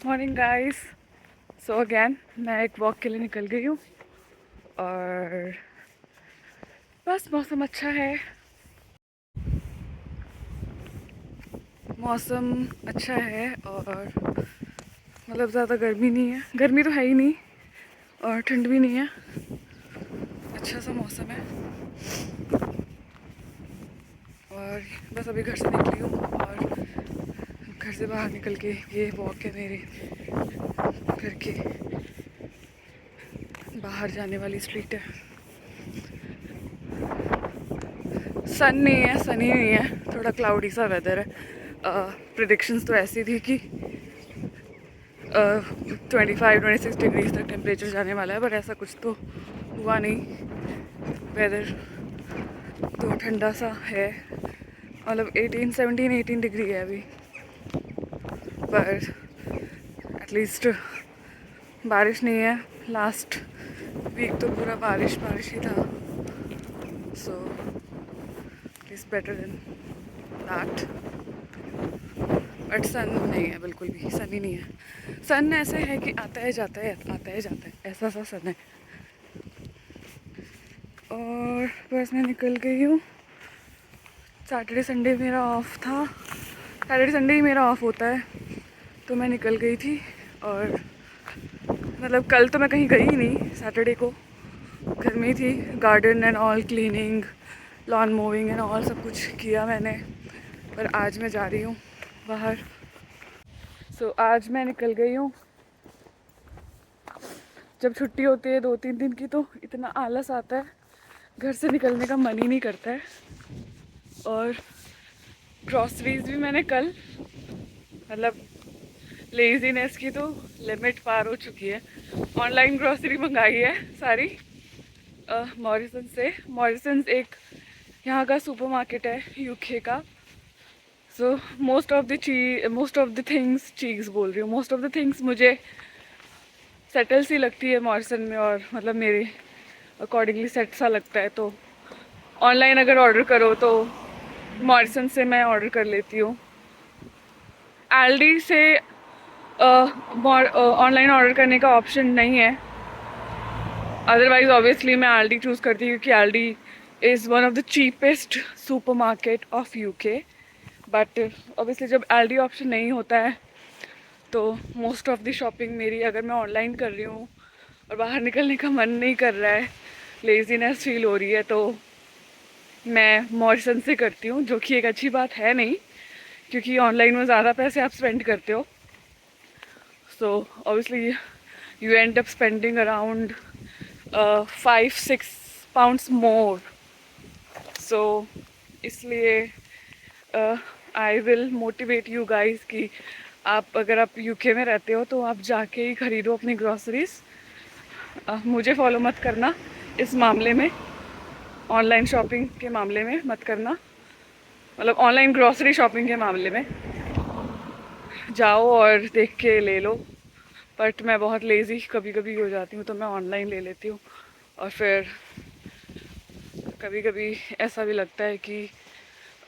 Morning guys. So again मैं एक walk के लिए निकल गई हूँ और बस मौसम अच्छा है। मौसम अच्छा है और मतलब ज़्यादा गर्मी नहीं है, गर्मी तो है ही नहीं और ठंड भी नहीं है। अच्छा सा मौसम है और बस अभी घर से निकली हूँ और घर से बाहर निकल के ये वॉक है मेरे घर के बाहर जाने वाली स्ट्रीट है। सन नहीं है, सनी नहीं है, थोड़ा क्लाउडी सा वेदर है। प्रिडिक्शंस तो ऐसी थी कि 25-26 डिग्रीज तक टेम्परेचर जाने वाला है, पर ऐसा कुछ तो हुआ नहीं। वेदर तो ठंडा सा है, मतलब 18 डिग्री है अभी, पर एटलीस्ट बारिश नहीं है। लास्ट वीक तो पूरा बारिश बारिश ही था, so it's better than that. But sun नहीं है, बिल्कुल भी सन ही नहीं है। सन ऐसे है कि आता है जाता है, आता है जाता है, ऐसा सा सन है। और बस मैं निकल गई हूँ। सैटरडे संडे मेरा ऑफ था, सैटरडे संडे ही मेरा ऑफ होता है, तो मैं निकल गई थी। और मतलब कल तो मैं कहीं गई ही नहीं, सैटरडे को घर में ही थी। Garden and all cleaning, lawn moving and all सब कुछ किया मैंने। पर आज मैं जा रही हूँ बाहर। सो आज मैं निकल गई हूँ। जब छुट्टी होती है 2-3 दिन की तो इतना आलस आता है, घर से निकलने का मन ही नहीं करता है। और ग्रॉसरीज भी मैंने कल, मतलब लेजीनेस की तो लिमिट पार हो चुकी है, ऑनलाइन ग्रॉसरी मंगाई है सारी मॉरिसन से। मॉरिसन एक यहाँ का सुपरमार्केट है यूके का। So most of the things चीज़ बोल रही हूँ, मोस्ट ऑफ द थिंग्स मुझे सेटल सी लगती है मॉरिसन में, और मतलब मेरे अकॉर्डिंगली सेट सा लगता है। तो ऑनलाइन अगर ऑर्डर करो तो मॉरिसन से मैं ऑर्डर कर लेती हूँ। एल्डी से ऑनलाइन ऑर्डर करने का ऑप्शन नहीं है। अदरवाइज ऑब्वियसली मैं एल्डी चूज़ करती हूँ, क्योंकि Aldi is one of the cheapest supermarket of UK. But obviously जब एल्डी ऑप्शन नहीं होता है तो मोस्ट ऑफ द शॉपिंग मेरी, अगर मैं ऑनलाइन कर रही हूँ और बाहर निकलने का मन नहीं कर रहा है, लेजीनेस फील हो रही है, तो मैं मॉरिसन से करती हूँ। जो कि एक अच्छी बात है नहीं, क्योंकि ऑनलाइन में ज़्यादा पैसे आप स्पेंड करते हो। So obviously you end up spending around 5-6 pounds more. So इसलिए I will motivate you guys कि आप, अगर आप यूके में रहते हो तो आप जाके ही ख़रीदो अपनी ग्रॉसरीज। मुझे फॉलो मत करना इस मामले में, ऑनलाइन शॉपिंग के मामले में मत करना, मतलब ऑनलाइन ग्रॉसरी शॉपिंग के मामले में जाओ और देख के ले लो। बट मैं बहुत लेज़ी कभी कभी हो जाती हूँ, तो मैं ऑनलाइन ले लेती हूँ। और फिर कभी कभी ऐसा भी लगता है कि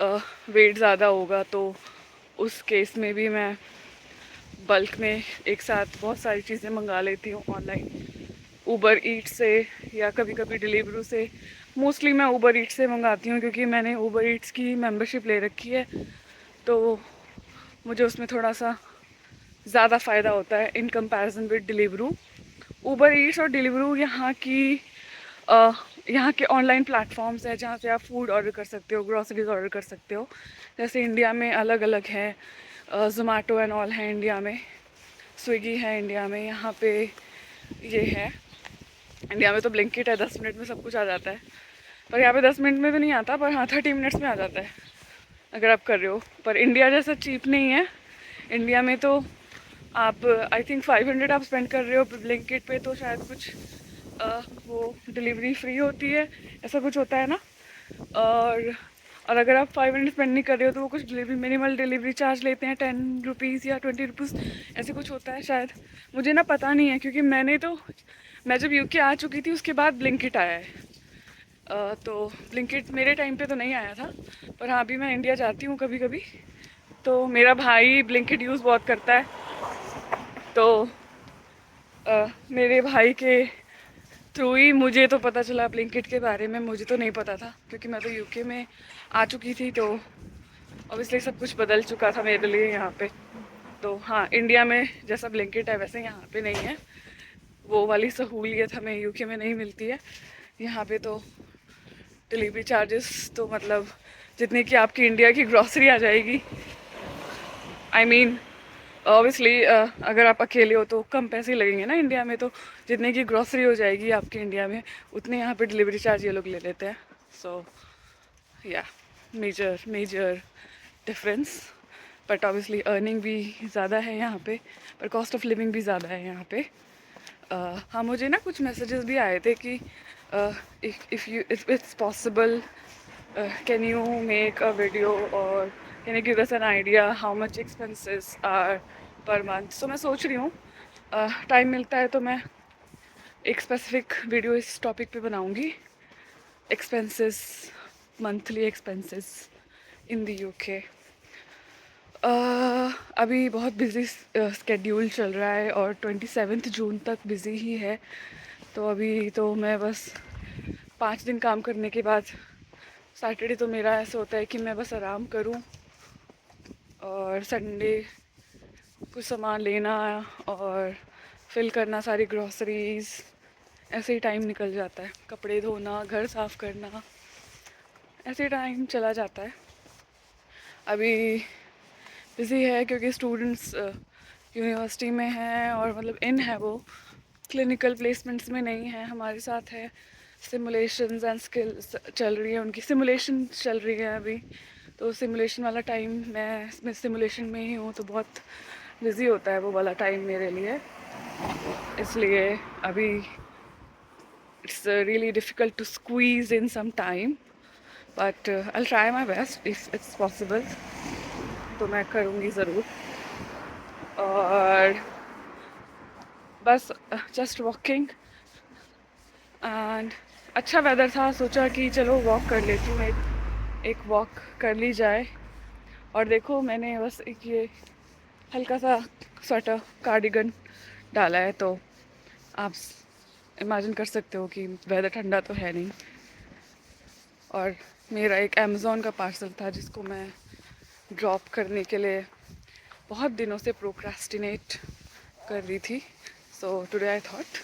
वेट ज़्यादा होगा, तो उस केस में भी मैं बल्क में एक साथ बहुत सारी चीज़ें मंगा लेती हूँ ऑनलाइन, ऊबर ईट से या कभी कभी डिलीवरू से। मोस्टली मैं ऊबर ईट्स से मंगाती हूँ, क्योंकि मैंने ऊबर ईट्स की मेंबरशिप ले रखी है, तो मुझे उसमें थोड़ा सा ज़्यादा फ़ायदा होता है in comparison with Deliveroo. Uber Eats और डिलीवरू अ, यहाँ के ऑनलाइन प्लेटफॉर्म्स हैं जहाँ से आप फूड ऑर्डर कर सकते हो, ग्रॉसरीज ऑर्डर कर सकते हो। जैसे इंडिया में अलग अलग है, जोमेटो एंड ऑल है इंडिया में, स्विगी है इंडिया में, यहाँ पे ये है। इंडिया में तो ब्लिंकिट है, 10 मिनट में सब कुछ आ जाता है। पर यहाँ पे 10 मिनट में तो नहीं आता, पर हाँ 30 मिनट्स में आ जाता है अगर आप कर रहे हो। पर इंडिया जैसा चीप नहीं है। इंडिया में तो आप आई थिंक 500 आप स्पेंड कर रहे हो ब्लिंकिट पे, तो शायद कुछ वो डिलीवरी फ्री होती है, ऐसा कुछ होता है ना। और अगर आप 500 स्पेंड नहीं कर रहे हो तो वो कुछ डिलीवरी, मिनिमल डिलीवरी चार्ज लेते हैं, 10 रुपीज़ या 20 रुपीज़, ऐसे कुछ होता है शायद। मुझे ना पता नहीं है, क्योंकि मैं जब यूके आ चुकी थी उसके बाद ब्लिंकिट आया है। तो ब्लिंकिट मेरे टाइम पे तो नहीं आया था। पर हाँ, अभी मैं इंडिया जाती हूँ कभी कभी, तो मेरा भाई ब्लिंकिट यूज़ बहुत करता है, तो मेरे भाई के थ्रू ही मुझे तो पता चला ब्लिंकिट के बारे में। मुझे तो नहीं पता था क्योंकि मैं तो यूके में आ चुकी थी, तो ऑब्वियसली सब कुछ बदल चुका था मेरे लिए यहाँ पे। तो हाँ, इंडिया में जैसा ब्लिंकिट है वैसे यहाँ पे नहीं है। वो वाली सहूलियत हमें यूके में नहीं मिलती है। यहाँ पे तो डिलीवरी चार्जेस तो मतलब जितने की आपकी इंडिया की ग्रॉसरी आ जाएगी। आई मीन ऑब्वियसली अगर आप अकेले हो तो कम पैसे लगेंगे ना इंडिया में, तो जितने की ग्रॉसरी हो जाएगी आपके इंडिया में उतने यहाँ पे डिलीवरी चार्ज ये लोग ले लेते हैं। सो या major major difference. But obviously earning भी ज़्यादा है यहाँ पे, पर कॉस्ट ऑफ लिविंग भी ज़्यादा है यहाँ पे। हाँ, मुझे ना कुछ मैसेजेस भी आए थे कि if it's possible can you make a video और can you give us an idea how much expenses are per month. So मैं सोच रही हूँ टाइम मिलता है तो मैं एक स्पेसिफिक वीडियो इस टॉपिक पे बनाऊँगी, expenses, monthly expenses in the UK. अभी बहुत बिज़ी स्केड्यूल चल रहा है और 27 जून तक बिज़ी ही है। तो अभी तो मैं बस 5 दिन काम करने के बाद सैटरडे तो मेरा ऐसा होता है कि मैं बस आराम करूं, और संडे कुछ सामान लेना और फिल करना सारी ग्रॉसरीज, ऐसे ही टाइम निकल जाता है। कपड़े धोना, घर साफ़ करना, ऐसे टाइम चला जाता है। अभी बिज़ी है क्योंकि स्टूडेंट्स यूनिवर्सिटी में हैं और मतलब इन है, वो क्लिनिकल प्लेसमेंट्स में नहीं है, हमारे साथ है। सिमुलेशंस एंड स्किल्स चल रही है, उनकी सिमुलेशन चल रही है अभी। तो सिमुलेशन वाला टाइम मैं सिमुलेशन में ही हूँ, तो बहुत बिज़ी होता है वो वाला टाइम मेरे लिए। इसलिए अभी it's really difficult to squeeze in some time, but I will try my best if it's possible. तो मैं करूँगी ज़रूर। और बस जस्ट वॉकिंग एंड अच्छा वेदर था, सोचा कि चलो वॉक कर लेती हूँ, एक वॉक कर ली जाए। और देखो मैंने बस एक ये हल्का सा स्वेटर कार्डिगन डाला है, तो आप इमेजिन कर सकते हो कि वेदर ठंडा तो है नहीं। और मेरा एक अमेज़ॉन का पार्सल था जिसको मैं ड्रॉप करने के लिए बहुत दिनों से प्रोक्रास्टिनेट कर रही थी। So today I thought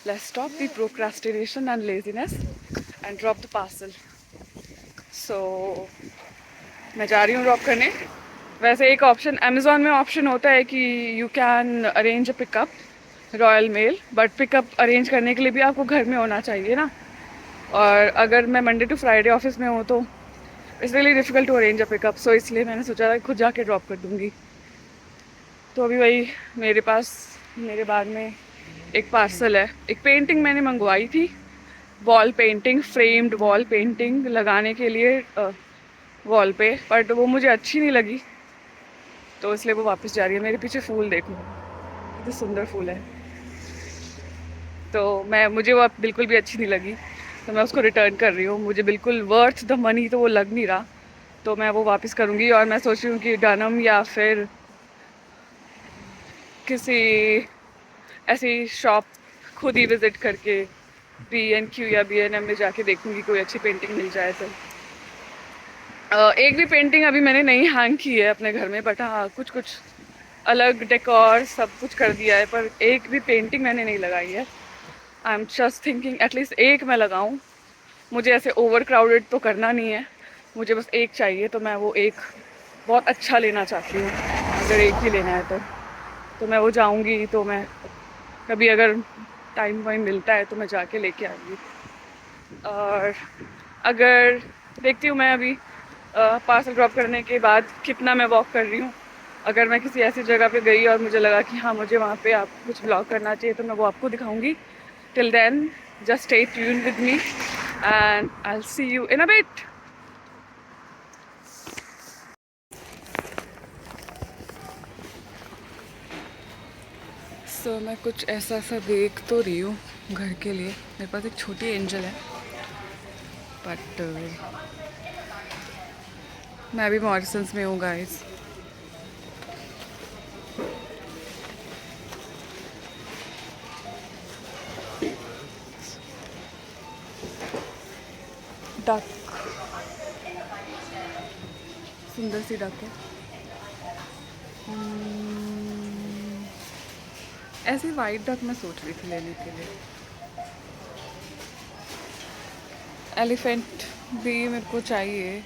let's stop the procrastination and laziness and drop the parcel. So मैं जा रही हूँ ड्रॉप करने। वैसे एक ऑप्शन अमेज़ॉन में ऑप्शन होता है कि you can arrange a pickup Royal Mail, but pickup arrange करने के लिए भी आपको घर में होना चाहिए ना। और अगर मैं मंडे टू फ्राइडे ऑफिस में हूँ तो it's really difficult to arrange a pickup. So इसलिए मैंने सोचा खुद जाके ड्रॉप कर दूँगी। तो अभी वही मेरे पास मेरे बैग में एक पार्सल है। एक पेंटिंग मैंने मंगवाई थी, wall painting, framed wall painting लगाने के लिए वॉल पे, बट वो मुझे अच्छी नहीं लगी, तो इसलिए वो वापस जा रही है। मेरे पीछे फूल देखो, कितने सुंदर फूल है। तो मुझे वो बिल्कुल भी अच्छी नहीं लगी, तो मैं उसको रिटर्न कर रही हूँ। मुझे बिल्कुल वर्थ द मनी तो वो लग नहीं रहा, तो मैं वो वापस करूँगी। और मैं सोच रही हूँ कि डनम या फिर किसी ऐसी शॉप खुद ही विज़िट करके B&Q या B&M में जाके देखूँगी कोई अच्छी पेंटिंग मिल जाए तो। एक भी पेंटिंग अभी मैंने नहीं हैंग की है अपने घर में, बट हाँ कुछ कुछ अलग डेकोर सब कुछ कर दिया है, पर एक भी पेंटिंग मैंने नहीं लगाई है। I am just thinking at least एक मैं लगाऊँ। मुझे ऐसे ओवर क्राउडेड तो करना नहीं है, मुझे बस एक चाहिए, तो मैं वो एक बहुत अच्छा लेना चाहती हूँ। अगर एक ही लेना है तो मैं वो जाऊँगी, तो मैं कभी अगर टाइम वाइम मिलता है तो मैं जाके लेके आऊँगी। और अगर देखती हूँ मैं अभी पार्सल ड्रॉप करने के बाद कितना मैं वॉक कर रही हूँ। अगर मैं किसी ऐसी जगह पे गई और मुझे लगा कि हाँ मुझे वहाँ पे आप कुछ ब्लॉग करना चाहिए, तो मैं वो आपको दिखाऊंगी। Till then just stay tuned with me and I will see you in a bit. So मैं कुछ ऐसा सा देख तो रही हूँ घर के लिए। मेरे पास एक छोटी एंजल है, बट मैं अभी मॉरिसन्स में हूँ गाइस। डक, सुंदर सी डक है। ऐसी वाइट डक मैं सोच रही थी लेने के लिए। एलिफेंट भी मेरे को चाहिए,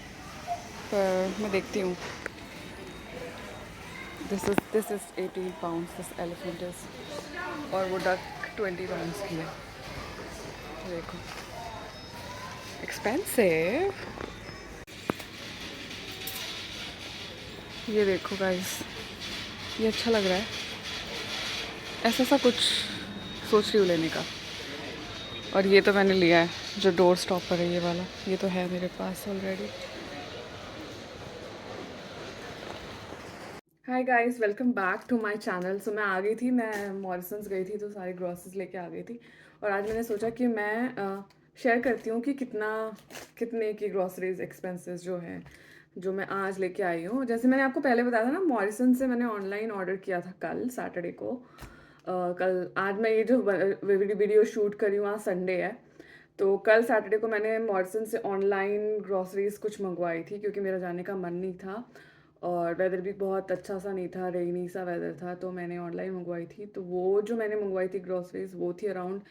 पर मैं देखती हूँ। This is 18 pounds this elephant is, और वो डक 20 पाउंड्स की है। देखो, एक्सपेंसिव। ये देखो गाइस, ये अच्छा लग रहा है। ऐसा सा कुछ सोच रही हूँ लेने का। और ये तो मैंने लिया है, जो डोर स्टॉप पर है ये वाला, ये तो है मेरे पास already. Hi guys, welcome back to my channel. So मैं आ गई थी, मैं मॉरिसन्स गई थी तो सारी ग्रॉसरीज लेके आ गई थी। और आज मैंने सोचा कि मैं शेयर करती हूँ कि कितने की ग्रॉसरीज एक्सपेंसेस जो हैं, जो मैं आज लेके आई हूँ। जैसे मैंने आपको पहले बताया था ना, मॉरिसन से मैंने ऑनलाइन ऑर्डर किया था कल सैटरडे को। कल, आज मैं ये जो वीडियो शूट कर रही हूँ, आज संडे है। तो कल सैटरडे को मैंने मॉरिसन से ऑनलाइन ग्रॉसरीज कुछ मंगवाई थी, क्योंकि मेरा जाने का मन नहीं था और वेदर भी बहुत अच्छा सा नहीं था, रेनी सा वेदर था। तो मैंने ऑनलाइन मंगवाई थी। तो वो जो मैंने मंगवाई थी ग्रॉसरीज, वो थी अराउंड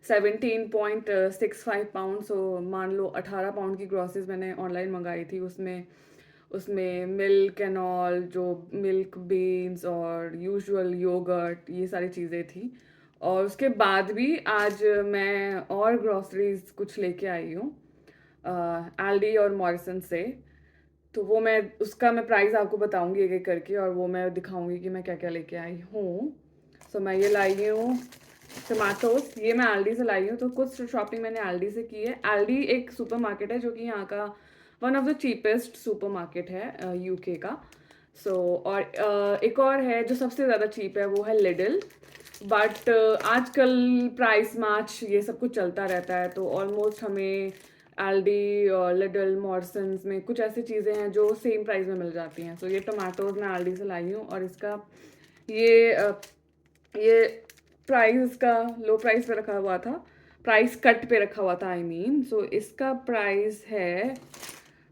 17.65 पाउंड। सो मान लो 18 पाउंड की ग्रॉसरीज मैंने ऑनलाइन मंगाई थी। उसमें उसमें मिल्क एंड ऑल, जो मिल्क, बीन्स और यूजुअल योगर्ट, ये सारी चीज़ें थी। और उसके बाद भी आज मैं और ग्रॉसरीज कुछ लेके आई हूँ एल्डी और मॉरिसन से। तो वो मैं प्राइस आपको बताऊंगी एक एक करके, और वो मैं दिखाऊंगी कि मैं क्या क्या लेके आई हूँ। सो मैं ये लाई हूँ टमाटोस, ये मैं एल्डी से लाई हूँ। तो कुछ शॉपिंग मैंने एल्डी से की है। एल्डी एक सुपर मार्केट है जो कि यहाँ का one of the cheapest super market है यूके का। और एक और है जो सबसे ज़्यादा चीप है, वो है लिडल। बट आजकल प्राइस मैच ये सब कुछ चलता रहता है, तो ऑलमोस्ट हमें एल्डी और लिडल, मॉर्सन्स में कुछ ऐसी चीज़ें हैं जो सेम प्राइस में मिल जाती हैं। ये टमाटोज मैं एल्डी से लाई हूँ, और इसका ये ये प्राइस इसका लो प्राइस पे रखा हुआ था, प्राइस कट पे रखा हुआ था आई मीन। सो इसका प्राइस है,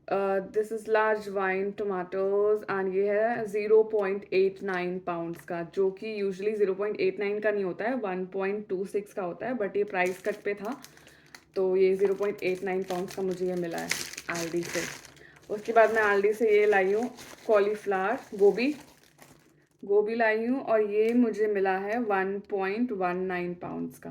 this is large wine tomatoes, and ये है 0.89 पाउंड्स का, जो कि यूजुअली 0.89 का नहीं होता है, 1.26 का होता है। बट ये प्राइस कट पे था, तो ये 0.89 पाउंड्स का मुझे ये मिला है एल्डी से। उसके बाद मैं एल्डी से ये लाई हूँ कॉलीफ्लावर, गोभी लाई हूँ, और ये मुझे मिला है 1.19 पाउंड्स का।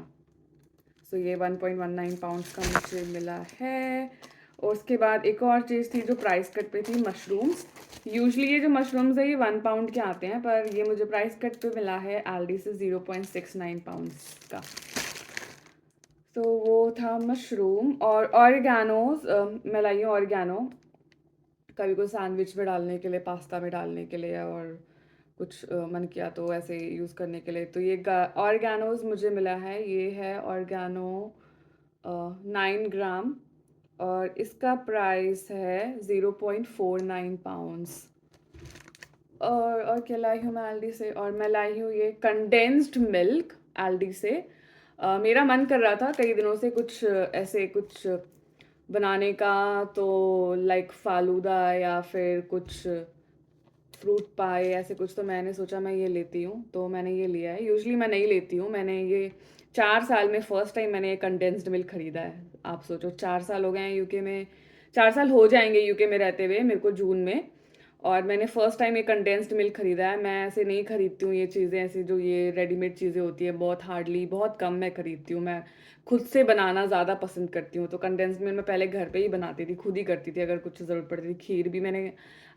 ये 1.19 पाउंड्स का मुझे मिला है। और उसके बाद एक और चीज़ थी जो प्राइस कट पे थी, मशरूम्स। यूजुअली ये जो मशरूम्स है ये 1 पाउंड के आते हैं, पर ये मुझे प्राइस कट पे मिला है एल्डी से 0.69 पाउंड्स का। तो वो था मशरूम। और ऑरिगैनोज मैं लाई हूँ ऑरिगैनो, कभी कोई सैंडविच में डालने के लिए, पास्ता में डालने के लिए, और कुछ मन किया तो ऐसे यूज़ करने के लिए। तो ये ऑर्गेनोज मुझे मिला है, ये है ऑर्गेनो 9 ग्राम, और इसका प्राइस है 0.49 पाउंड्स। और क्या लाई हूँ मैं एल्डी से, और मैं लाई हूँ ये कंडेंस्ड मिल्क एल्डी से। मेरा मन कर रहा था कई दिनों से कुछ ऐसे कुछ बनाने का, तो लाइक फालूदा या फिर कुछ फ्रूट पाए ऐसे कुछ। तो मैंने सोचा मैं ये लेती हूँ, तो मैंने ये लिया है। यूजुअली मैं नहीं लेती हूँ, मैंने ये 4 साल में फर्स्ट टाइम मैंने ये कंडेंस्ड मिल्क खरीदा है। आप सोचो, 4 साल हो गए हैं यूके में, 4 साल हो जाएंगे यूके में रहते हुए मेरे को जून में। और मैंने फर्स्ट टाइम ये कंडेंस्ड मिल्क खरीदा है। मैं ऐसे नहीं खरीदती हूँ ये चीज़ें, ऐसे जो ये रेडीमेड चीज़ें होती है, बहुत हार्डली, बहुत कम मैं खरीदती हूँ। मैं खुद से बनाना ज़्यादा पसंद करती हूँ। तो कंडेंस्ड मिल्क मैं पहले घर पे ही बनाती थी, खुद ही करती थी अगर कुछ ज़रूरत पड़ती थी। खीर भी मैंने,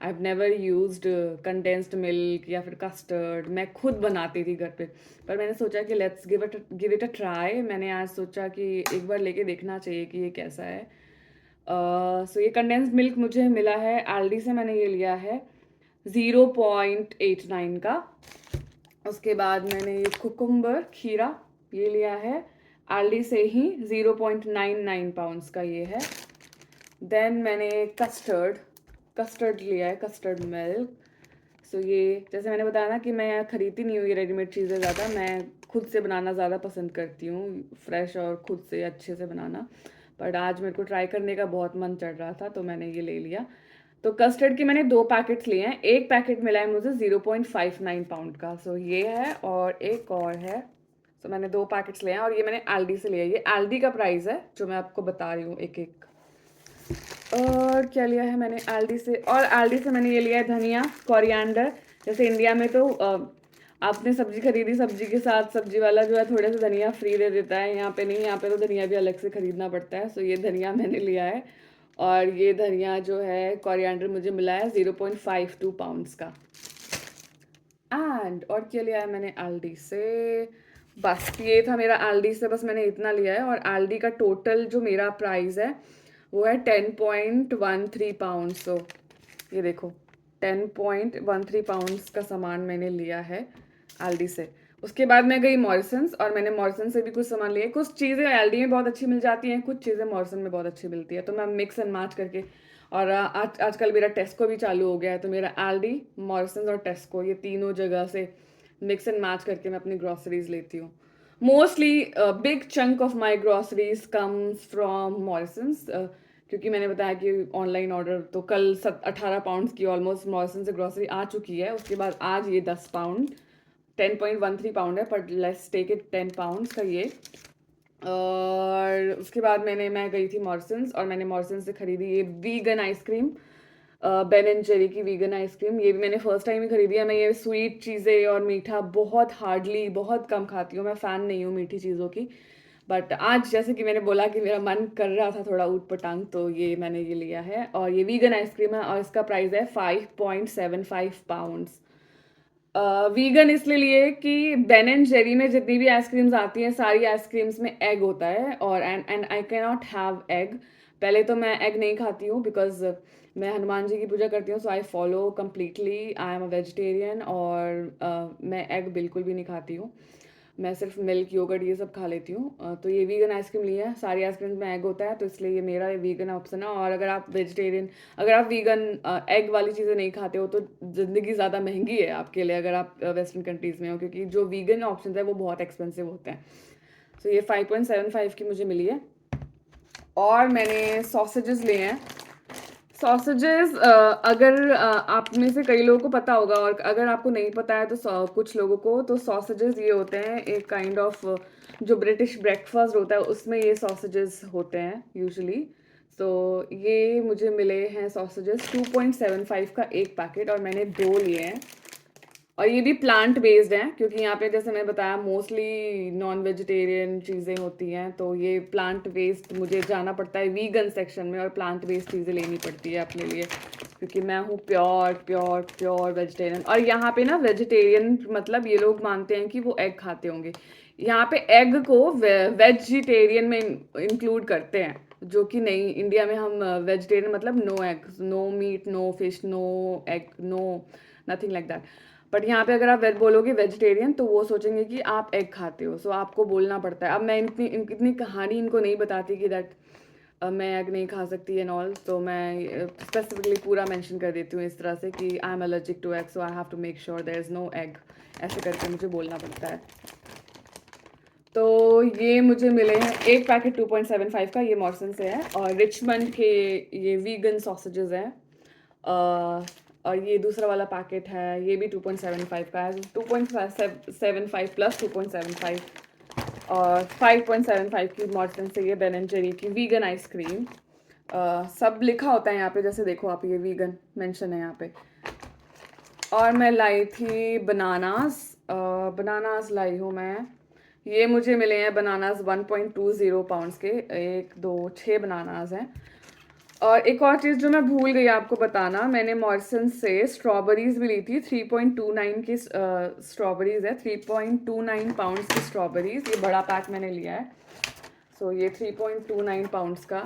I have never used condensed milk या फिर कस्टर्ड, मैं खुद बनाती थी घर पे। पर मैंने सोचा कि let's give it a try. मैंने आज सोचा कि एक बार लेके देखना चाहिए कि ये कैसा है। ये कंडेंस्ड मिल्क मुझे मिला है एल्डी से, मैंने ये लिया है 0.89 का। उसके बाद मैंने ये कुकुम्बर, खीरा, ये लिया है एल्डी से ही, 0.99 पाउंड्स का ये है। देन मैंने कस्टर्ड लिया है, कस्टर्ड मिल्क। ये जैसे मैंने बताया ना कि मैं खरीदती नहीं हूँ ये रेडीमेड चीज़ें ज़्यादा, मैं खुद से बनाना ज़्यादा पसंद करती हूँ, फ्रेश और खुद से अच्छे से बनाना। बट आज मेरे को ट्राई करने का बहुत मन चढ़ रहा था तो मैंने ये ले लिया। तो कस्टर्ड के मैंने 2 पैकेट्स लिए हैं। एक पैकेट मिला है मुझे 0.59 पाउंड का, सो ये है और एक और है। सो मैंने 2 पैकेट्स लिए हैं और ये मैंने एल्डी से लिया है। ये एल्डी का प्राइस है जो मैं आपको बता रही हूँ एक एक। और क्या लिया है मैंने एल्डी से, और एल्डी से मैंने ये लिया है धनिया, कोरिएंडर। जैसे इंडिया में तो आपने सब्जी खरीदी, सब्जी के साथ सब्जी वाला जो है थोड़े से धनिया फ्री दे देता है, यहाँ पे नहीं, यहाँ पे तो धनिया भी अलग से खरीदना पड़ता है। सो ये धनिया मैंने लिया है और ये धनिया जो है कोरिएंडर मुझे मिला है 0.52 पाउंड्स का। एंड और क्या लिया है मैंने एल्डी से, बस ये था मेरा एल्डी से, बस मैंने इतना लिया है। और एल्डी का टोटल जो मेरा प्राइस है वो है 10.13 पाउंड्स। तो ये देखो 10.13 पाउंड्स का सामान मैंने लिया है एल्डी से। उसके बाद मैं गई मॉरिसन्स और मैंने मॉरिसन से भी कुछ सामान लिए। कुछ चीज़ें एल्डी में बहुत अच्छी मिल जाती हैं, कुछ चीज़ें मॉरिसन में बहुत अच्छी मिलती है, तो मैं मिक्स एंड मैच करके। और आजकल मेरा टेस्को भी चालू हो गया है, तो मेरा एल्डी, मॉरिसन्स और टेस्को ये तीनों जगह से मिक्स एंड मैच करके मैं अपनी ग्रॉसरीज लेती हूँ। Mostly big chunk of my groceries comes from Morrisons, क्योंकि मैंने बताया कि ऑनलाइन ऑर्डर तो कल 18 पाउंड्स की ऑलमोस्ट मॉरिसन से ग्रॉसरी आ चुकी है। उसके बाद आज ये 10 पाउंड 10.13 पाउंड है, पर लेट्स टेक इट 10 पाउंड्स का ये। और उसके बाद मैं गई थी मॉरिसन्स और मैंने मॉरिसन्स से खरीदी ये vegan ice cream, Ben and Jerry की वीगन आइसक्रीम। ये भी मैंने फर्स्ट टाइम ही खरीदी है। मैं ये स्वीट चीज़ें और मीठा बहुत कम खाती हूँ, मैं फ़ैन नहीं हूँ मीठी चीज़ों की। बट आज जैसे कि मैंने बोला कि मेरा मन कर रहा था थोड़ा ऊट पटांग, तो ये मैंने ये लिया है। और ये वीगन आइसक्रीम है और इसका प्राइस है 5.75 पाउंड्स। वीगन इसलिए लिए कि बेन एंड जेरी में जितनी भी आइसक्रीम्स आती हैं सारी आइसक्रीम्स में एग होता है, और and I can not have egg. पहले तो मैं एग नहीं खाती हूँ बिकॉज मैं हनुमान जी की पूजा करती हूँ, so I follow completely, I am a vegetarian. और मैं एग बिल्कुल भी नहीं खाती हूँ, मैं सिर्फ मिल्क योगर्ट ये सब खा लेती हूँ। तो ये वीगन आइसक्रीम ली है, सारी आइसक्रीम में एग होता है, तो इसलिए ये मेरा वीगन ऑप्शन है। और अगर आप वेजिटेरियन, अगर आप वीगन एग वाली चीज़ें नहीं खाते हो तो ज़िंदगी ज़्यादा महंगी है आपके लिए अगर आप वेस्टर्न कंट्रीज़ में हो, क्योंकि जो वीगन ऑप्शन है वो बहुत एक्सपेंसिव होते हैं। तो ये 5.75 की मुझे मिली है। और मैंने सॉसेजेस लिए हैं। सॉसेजेस अगर आप में से कई लोगों को पता होगा, और अगर आपको नहीं पता है तो कुछ लोगों को, तो सॉसेजेस ये होते हैं एक काइंड ऑफ, जो ब्रिटिश ब्रेकफास्ट होता है उसमें ये सॉसेजेस होते हैं यूजुअली। तो ये मुझे मिले हैं सॉसेजेस 2.75 का एक पैकेट, और मैंने 2 लिए हैं। और ये भी प्लांट बेस्ड हैं, क्योंकि यहाँ पे जैसे मैंने बताया मोस्टली नॉन वेजिटेरियन चीज़ें होती हैं, तो ये प्लांट बेस्ड मुझे जाना पड़ता है वीगन सेक्शन में और प्लांट बेस्ड चीज़ें लेनी पड़ती है अपने लिए, क्योंकि मैं हूँ प्योर प्योर प्योर वेजिटेरियन। और यहाँ पे ना वेजिटेरियन मतलब ये लोग मानते हैं कि वो एग खाते होंगे। यहाँ पे एग को वेजिटेरियन में इंक्लूड करते हैं, जो कि नहीं, इंडिया में हम वेजिटेरियन मतलब no egg, no meat, no fish, no egg, no nothing like that. But यहाँ पे अगर आप वेज बोलोगे वेजिटेरियन तो वो सोचेंगे कि आप एग खाते हो, सो आपको बोलना पड़ता है। अब मैं इतनी कहानी इनको नहीं बताती कि दैट मैं एग नहीं खा सकती एंड ऑल, तो मैं स्पेसिफिकली पूरा मेंशन कर देती हूँ इस तरह से कि I am allergic to egg, so I have to make sure there is no egg, ऐसे करके मुझे बोलना पड़ता है। तो ये मुझे मिले हैं एक पैकेट 2.75 का, ये मॉर्सन से है, और रिचमंड के ये वीगन सॉसेजेस हैं। और ये दूसरा वाला पैकेट है, ये भी 2.75 का है, 2.75 प्लस 2.75, और 5.75 की मॉर्सन से ये बेन एंड जेरी की वीगन आइसक्रीम। सब लिखा होता है यहाँ पे, जैसे देखो आप, ये वीगन मेंशन है यहाँ पे। और मैं लाई थी बनानास, बनानास लाई हूँ मैं। ये मुझे मिले हैं बनानास 1.20 पाउंड्स के, 1 2 6 बनानास हैं। और एक और चीज़ जो मैं भूल गई आपको बताना, मैंने मॉरिसन से स्ट्रॉबेरीज भी ली थी, 3.29 की स्ट्रॉबेरीज है, 3.29 पाउंड्स की स्ट्रॉबेरीज, ये बड़ा पैक मैंने लिया है। सो ये 3.29 पाउंड्स का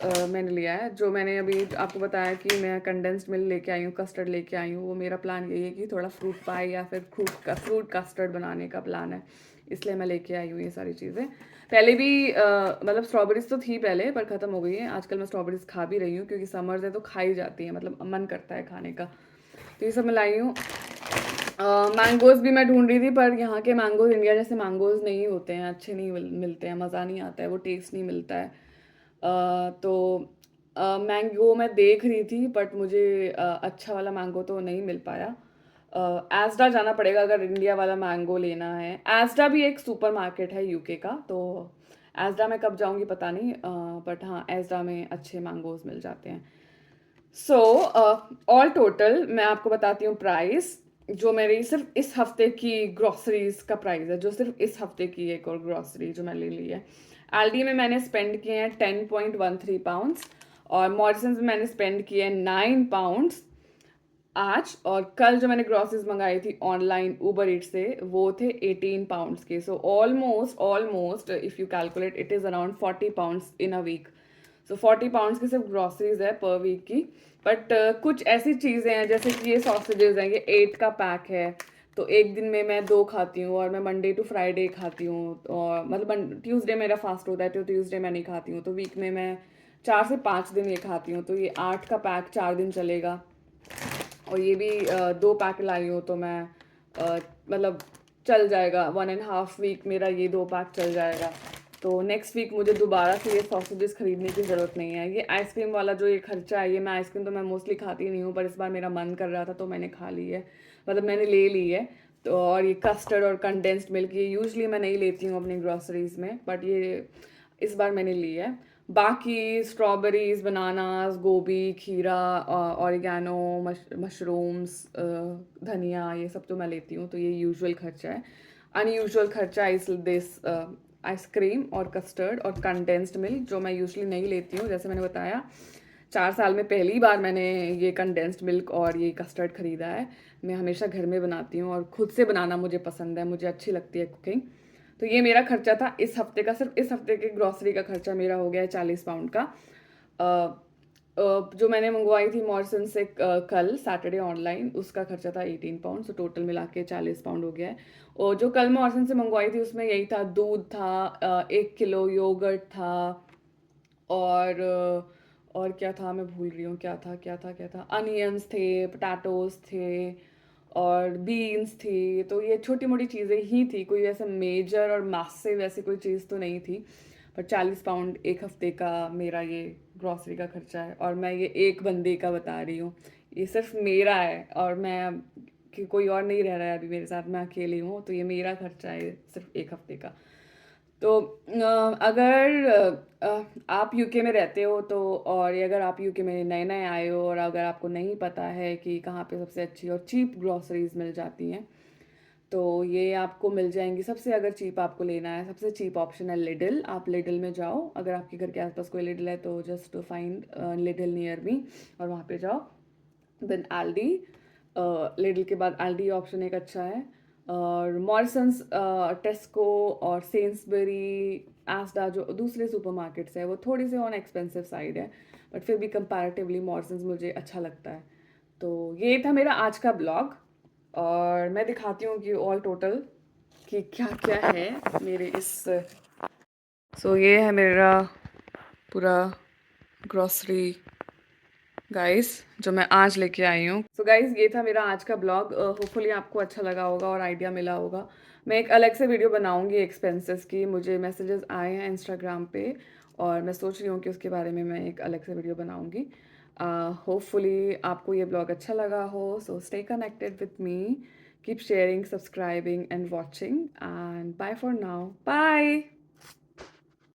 मैंने लिया है। जो मैंने अभी आपको बताया कि मैं कंडेंस्ड मिल्क लेके आई हूँ, कस्टर्ड लेके आई हूँ, वो मेरा प्लान यही है कि थोड़ा फ्रूट पाई या फिर फ्रूट कस्टर्ड बनाने का प्लान है, इसलिए मैं लेके आई हूँ ये सारी चीज़ें। पहले भी मतलब स्ट्रॉबेरीज तो थी पहले, पर ख़त्म हो गई है। आजकल मैं स्ट्रॉबेरीज खा भी रही हूँ क्योंकि समर्स है तो खाई जाती है, मतलब मन करता है खाने का, तो ये सब मैं लाई हूँ। मैंगोज़ भी मैं ढूंढ रही थी, पर यहाँ के मैंगोज़ इंडिया जैसे मैंगोज़ नहीं होते हैं, अच्छे नहीं मिलते हैं, मज़ा नहीं आता है, वो टेस्ट नहीं मिलता है। तो मैंगो मैं देख रही थी बट मुझे अच्छा वाला मैंगो तो नहीं मिल पाया। एस्डा जाना पड़ेगा अगर इंडिया वाला मैंगो लेना है। एस्डा भी एक सुपर मार्केट है यूके का, तो एस्डा में कब जाऊंगी पता नहीं, बट हाँ एस्डा में अच्छे मैंगोज मिल जाते हैं। सो ऑल टोटल मैं आपको बताती हूँ प्राइस, जो मेरी सिर्फ इस हफ्ते की ग्रॉसरीज का प्राइस है, जो सिर्फ इस हफ्ते की एक और ग्रॉसरी जो मैंने ले ली है। एल्डी में मैंने स्पेंड किए हैं 10.13 पाउंड्स, और मॉरिसन्स में मैंने स्पेंड किए हैं 9 पाउंड्स आज। और कल जो मैंने ग्रॉसरीज मंगाई थी ऑनलाइन उबर ईट से, वो थे 18 पाउंड्स के। So almost almost if you calculate it is around 40 pounds in a week. So 40 pounds की सिर्फ ग्रॉसरीज है पर वीक की। बट कुछ ऐसी चीज़ें हैं जैसे कि ये सॉसेजेस हैं, ये 8 का पैक है, तो एक दिन में मैं 2 खाती हूँ, और मैं मंडे टू फ्राइडे खाती हूँ, और मतलब ट्यूसडे मेरा फास्ट होता है तो ट्यूसडे मैं नहीं खाती हूँ, तो वीक में मैं 4 से 5 दिन ये खाती हूँ, तो ये 8 का पैक 4 दिन चलेगा। और ये भी 2 पैक लाई हूँ तो मैं मतलब चल जाएगा 1.5 वीक मेरा, ये 2 पैक चल जाएगा। तो नेक्स्ट वीक मुझे दोबारा से ये सॉसेजेस खरीदने की ज़रूरत नहीं है। ये आइसक्रीम वाला जो ये खर्चा है, ये मैं आइसक्रीम तो मैं मोस्टली खाती नहीं हूँ, पर इस बार मेरा मन कर रहा था तो मैंने खा ली है, मतलब मैंने ले ली है। तो और ये कस्टर्ड और कंडेंस्ड मिल्क, ये यूजली मैं नहीं लेती हूँ अपनी ग्रॉसरीज में, बट ये इस बार मैंने ली है। बाकी स्ट्रॉबेरीज, बनानास, गोभी, खीरा, ऑरिगेनो, मशरूम्स, धनिया, ये सब तो मैं लेती हूँ, तो ये यूजुअल खर्चा है। अनयूजुअल खर्चा इस दिस आइसक्रीम और कस्टर्ड और कंडेंस्ड मिल्क, जो मैं यूजुअली नहीं लेती हूँ। जैसे मैंने बताया 4 साल में पहली बार मैंने ये कंडेंस्ड मिल्क और ये कस्टर्ड ख़रीदा है। मैं हमेशा घर में बनाती हूँ और खुद से बनाना मुझे पसंद है, मुझे अच्छी लगती है कुकिंग। तो ये मेरा खर्चा था इस हफ्ते का, सिर्फ इस हफ्ते के ग्रॉसरी का खर्चा मेरा हो गया है 40 पाउंड का। जो मैंने मंगवाई थी मॉर्सन से कल सैटरडे ऑनलाइन, उसका खर्चा था 18 पाउंड, तो टोटल मिला के 40 पाउंड हो गया है। और जो कल मॉर्सन से मंगवाई थी उसमें यही था, दूध था, 1 किलो योगर्ट था, और और क्या था मैं भूल रही हूँ, क्या था, अनियंस थे, पोटैटोज थे, और बीन्स थी। तो ये छोटी मोटी चीज़ें ही थी, कोई ऐसा मेजर और मासिव वैसे कोई चीज़ तो नहीं थी। पर 40 पाउंड एक हफ्ते का मेरा ये ग्रॉसरी का खर्चा है, और मैं ये एक बंदे का बता रही हूँ, ये सिर्फ मेरा है, और मैं कि कोई और नहीं रह रहा है अभी मेरे साथ, मैं अकेली हूँ, तो ये मेरा खर्चा है सिर्फ एक हफ्ते का। तो अगर आप यूके में रहते हो तो, और अगर आप यूके में नए नए आए हो, और अगर आपको नहीं पता है कि कहाँ पे सबसे अच्छी और चीप ग्रॉसरीज मिल जाती हैं, तो ये आपको मिल जाएंगी। सबसे अगर चीप आपको लेना है, सबसे चीप ऑप्शन है लिडल। आप लिडल में जाओ, अगर आपके घर के आसपास कोई लिडल है तो just find Lidl near me, और वहाँ पे जाओ। देन एल्डी, लिडल के बाद एल्डी ऑप्शन एक अच्छा है, और मॉरिसन्स, टेस्को और सेंसबरी, एस्डा जो दूसरे सुपरमार्केट्स है वो थोड़ी सी ऑन एक्सपेंसिव साइड है, बट फिर भी कंपैरेटिवली मॉरिसन्स मुझे अच्छा लगता है। तो ये था मेरा आज का ब्लॉग, और मैं दिखाती हूँ कि ऑल टोटल कि क्या क्या है मेरे इस। सो ये है मेरा पूरा ग्रॉसरी गाइस जो मैं आज लेके आई हूँ। सो गाइस ये था मेरा आज का ब्लॉग, होपफुली आपको अच्छा लगा होगा और आइडिया मिला होगा। मैं एक अलग से वीडियो बनाऊंगी एक्सपेंसेस की, मुझे मैसेजेस आए हैं इंस्टाग्राम पे, और मैं सोच रही हूँ कि उसके बारे में मैं एक अलग से वीडियो बनाऊंगी। होपफुली आपको ये ब्लॉग अच्छा लगा हो, so stay connected with me, keep sharing, subscribing and watching, and bye for now, bye.